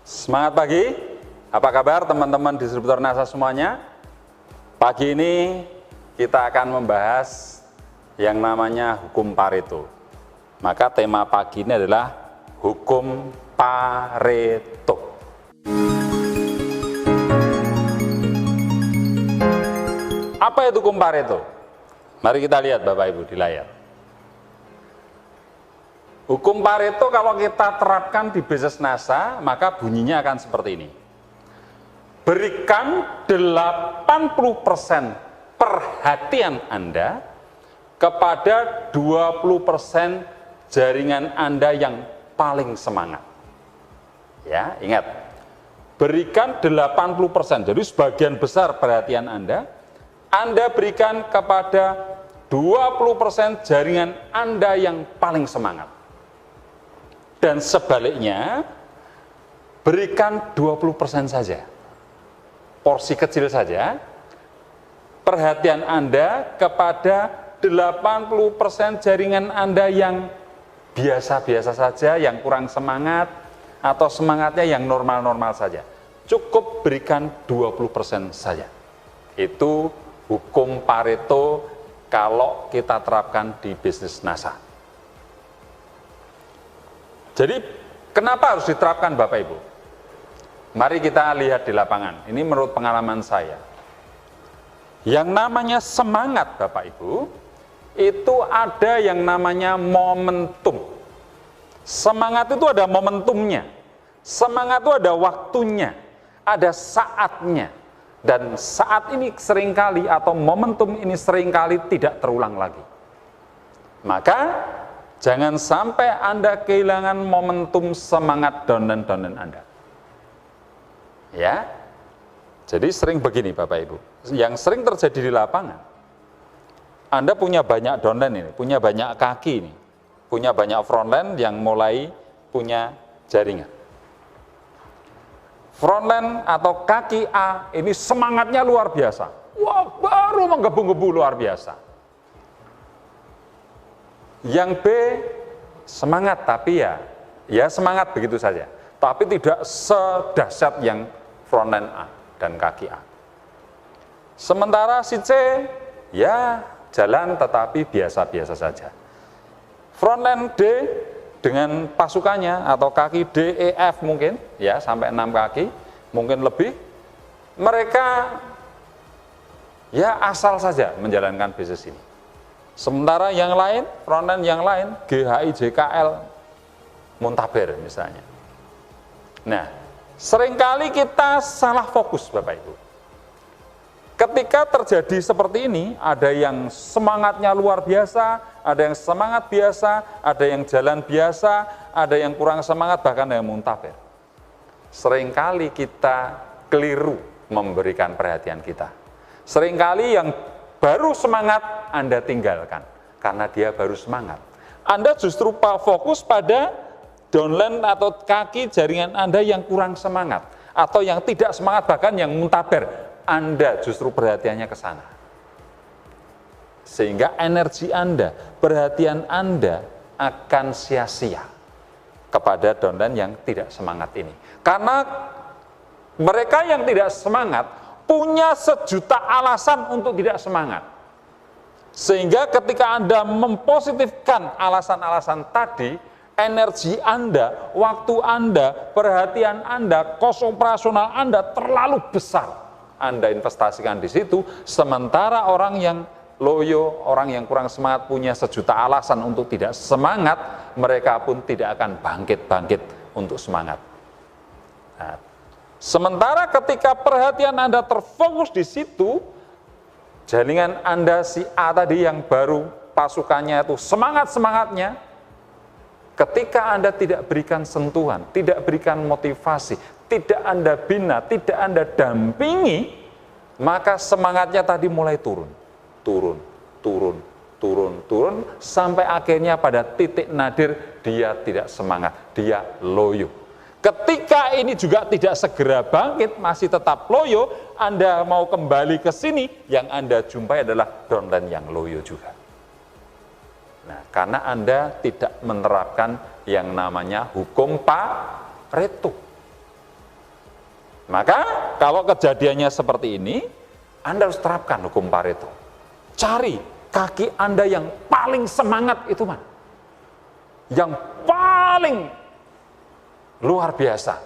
Semangat pagi, apa kabar teman-teman distributor NASA semuanya? Pagi ini kita akan membahas yang namanya hukum Pareto. Maka tema pagi ini adalah hukum Pareto. Apa itu hukum Pareto? Mari kita lihat Bapak Ibu di layar. Hukum Pareto kalau kita terapkan di bisnis NASA, maka bunyinya akan seperti ini. Berikan 80% perhatian Anda kepada 20% jaringan Anda yang paling semangat. Ya, ingat. Berikan 80%, jadi sebagian besar perhatian Anda berikan kepada 20% jaringan Anda yang paling semangat. Dan sebaliknya, berikan 20% saja, porsi kecil saja, perhatian Anda kepada 80% jaringan Anda yang biasa-biasa saja, yang kurang semangat, atau semangatnya yang normal-normal saja. Cukup berikan 20% saja. Itu hukum Pareto kalau kita terapkan di bisnis NASA. Jadi, kenapa harus diterapkan Bapak Ibu? Mari kita lihat di lapangan. Ini menurut pengalaman saya. Yang namanya semangat Bapak Ibu, itu ada yang namanya momentum. Semangat itu ada momentumnya. Semangat itu ada waktunya, ada saatnya. Dan saat ini seringkali atau momentum ini seringkali tidak terulang lagi. Maka jangan sampai Anda kehilangan momentum semangat downline Anda. Ya, jadi sering begini Bapak Ibu, yang sering terjadi di lapangan, Anda punya banyak downline ini, punya banyak kaki ini, punya banyak frontline yang mulai punya jaringan. Frontline atau kaki A ini semangatnya luar biasa, wah baru menggebu-gebu luar biasa. Yang B semangat tapi ya semangat begitu saja, tapi tidak sedahsyat yang frontline A dan kaki A. Sementara si C ya jalan tetapi biasa-biasa saja. Frontline D dengan pasukannya atau kaki D, E, F mungkin ya sampai 6 kaki, mungkin lebih, mereka ya asal saja menjalankan bisnis ini. Sementara yang lain, frontline yang lain, GHI, JKL, muntaber misalnya. Nah, seringkali kita salah fokus Bapak Ibu. Ketika terjadi seperti ini, ada yang semangatnya luar biasa, ada yang semangat biasa, ada yang jalan biasa, ada yang kurang semangat, bahkan ada yang muntaber. Seringkali kita keliru memberikan perhatian kita. Seringkali yang baru semangat Anda tinggalkan, karena dia baru semangat. Anda justru fokus pada downline atau kaki jaringan Anda yang kurang semangat, atau yang tidak semangat, bahkan yang muntaber. Anda justru perhatiannya ke sana. Sehingga energi Anda, perhatian Anda akan sia-sia kepada downline yang tidak semangat ini. Karena mereka yang tidak semangat punya sejuta alasan untuk tidak semangat. Sehingga ketika Anda mempositifkan alasan-alasan tadi, energi Anda, waktu Anda, perhatian Anda, kos operasional Anda terlalu besar. Anda investasikan di situ, sementara orang yang loyo, orang yang kurang semangat punya sejuta alasan untuk tidak semangat, mereka pun tidak akan bangkit-bangkit untuk semangat. Nah, sementara ketika perhatian Anda terfokus di situ, jaringan Anda si A tadi yang baru pasukannya itu semangat-semangatnya, ketika Anda tidak berikan sentuhan, tidak berikan motivasi, tidak Anda bina, tidak Anda dampingi, maka semangatnya tadi mulai turun, sampai akhirnya pada titik nadir dia tidak semangat, dia loyo. Ketika ini juga tidak segera bangkit, masih tetap loyo, Anda mau kembali ke sini, yang Anda jumpai adalah downline yang loyo juga. Nah, karena Anda tidak menerapkan yang namanya hukum Pareto. Maka kalau kejadiannya seperti ini, Anda harus terapkan hukum Pareto. Cari kaki Anda yang paling semangat itu mana? Yang paling luar biasa,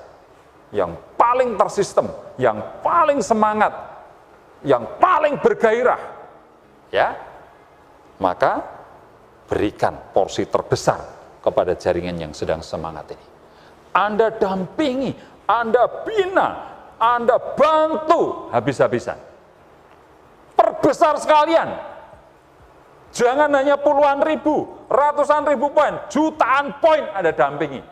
yang paling tersistem, yang paling semangat, yang paling bergairah, ya, maka berikan porsi terbesar kepada jaringan yang sedang semangat ini. Anda dampingi, Anda bina, Anda bantu habis-habisan. Perbesar sekalian. Jangan hanya puluhan ribu, ratusan ribu poin, jutaan poin Anda dampingi.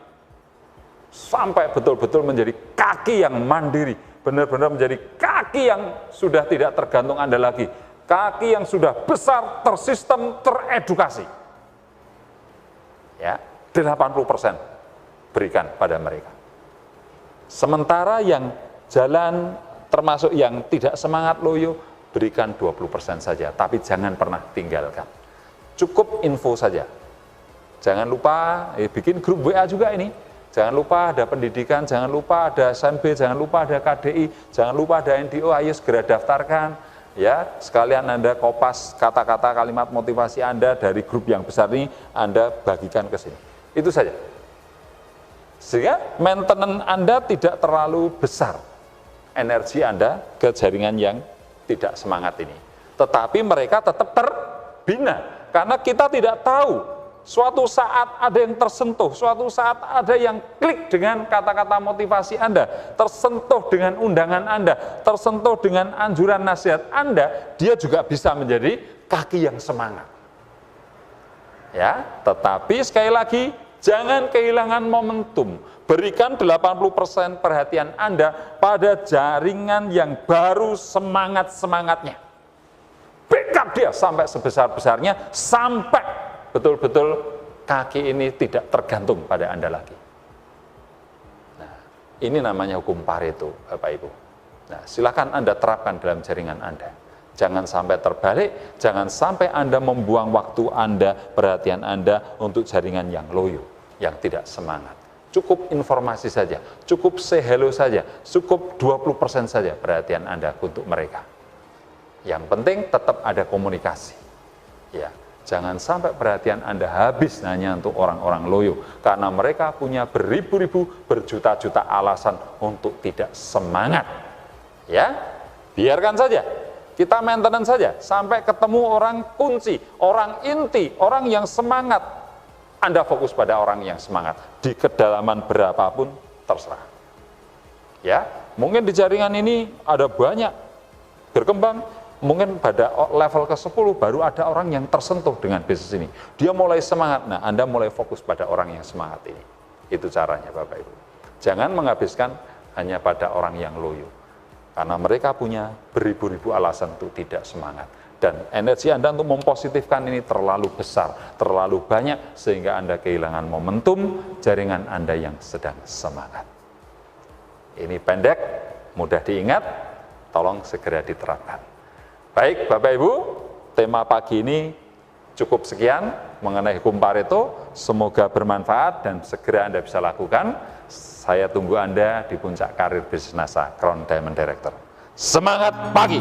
Sampai betul-betul menjadi kaki yang mandiri, benar-benar menjadi kaki yang sudah tidak tergantung Anda lagi. Kaki yang sudah besar, tersistem, teredukasi. Ya, 80% berikan pada mereka. Sementara yang jalan termasuk yang tidak semangat loyo, berikan 20% saja, tapi jangan pernah tinggalkan. Cukup info saja. Jangan lupa bikin grup WA juga ini. Jangan lupa ada pendidikan, jangan lupa ada SMB, jangan lupa ada KDI, jangan lupa ada NDO, ayo segera daftarkan. Ya, sekalian Anda kopas kata-kata kalimat motivasi Anda dari grup yang besar ini, Anda bagikan ke sini. Itu saja. Sehingga maintenance Anda tidak terlalu besar energi Anda ke jaringan yang tidak semangat ini. Tetapi mereka tetap terbina, karena kita tidak tahu suatu saat ada yang tersentuh, suatu saat ada yang klik dengan kata-kata motivasi Anda, tersentuh dengan undangan Anda, tersentuh dengan anjuran nasihat Anda, dia juga bisa menjadi kaki yang semangat. Ya, tetapi sekali lagi, jangan kehilangan momentum. Berikan 80% perhatian Anda pada jaringan yang baru semangat-semangatnya. Backup dia sampai sebesar-besarnya, sampai betul-betul kaki ini tidak tergantung pada Anda lagi. Nah, ini namanya hukum Pareto, Bapak Ibu. Nah, silakan Anda terapkan dalam jaringan Anda. Jangan sampai terbalik, jangan sampai Anda membuang waktu Anda, perhatian Anda untuk jaringan yang loyo, yang tidak semangat. Cukup informasi saja, cukup say hello saja, cukup 20% saja perhatian Anda untuk mereka. Yang penting tetap ada komunikasi. Ya, jangan sampai perhatian Anda habis hanya untuk orang-orang loyo, karena mereka punya beribu-ribu, berjuta-juta alasan untuk tidak semangat. Ya, biarkan saja. Kita maintenance saja sampai ketemu orang kunci, orang inti, orang yang semangat. Anda fokus pada orang yang semangat, di kedalaman berapapun terserah. Ya, mungkin di jaringan ini ada banyak berkembang, mungkin pada level ke-10 baru ada orang yang tersentuh dengan bisnis ini. Dia mulai semangat, nah Anda mulai fokus pada orang yang semangat ini. Itu caranya Bapak Ibu. Jangan menghabiskan hanya pada orang yang loyo, karena mereka punya beribu-ribu alasan untuk tidak semangat. Dan energi Anda untuk mempositifkan ini terlalu besar, terlalu banyak, sehingga Anda kehilangan momentum jaringan Anda yang sedang semangat. Ini pendek, mudah diingat, tolong segera diterapkan. Baik Bapak Ibu, tema pagi ini cukup sekian mengenai hukum Pareto, semoga bermanfaat dan segera Anda bisa lakukan. Saya tunggu Anda di puncak karir bisnis NASA, Crown Diamond Director. Semangat pagi!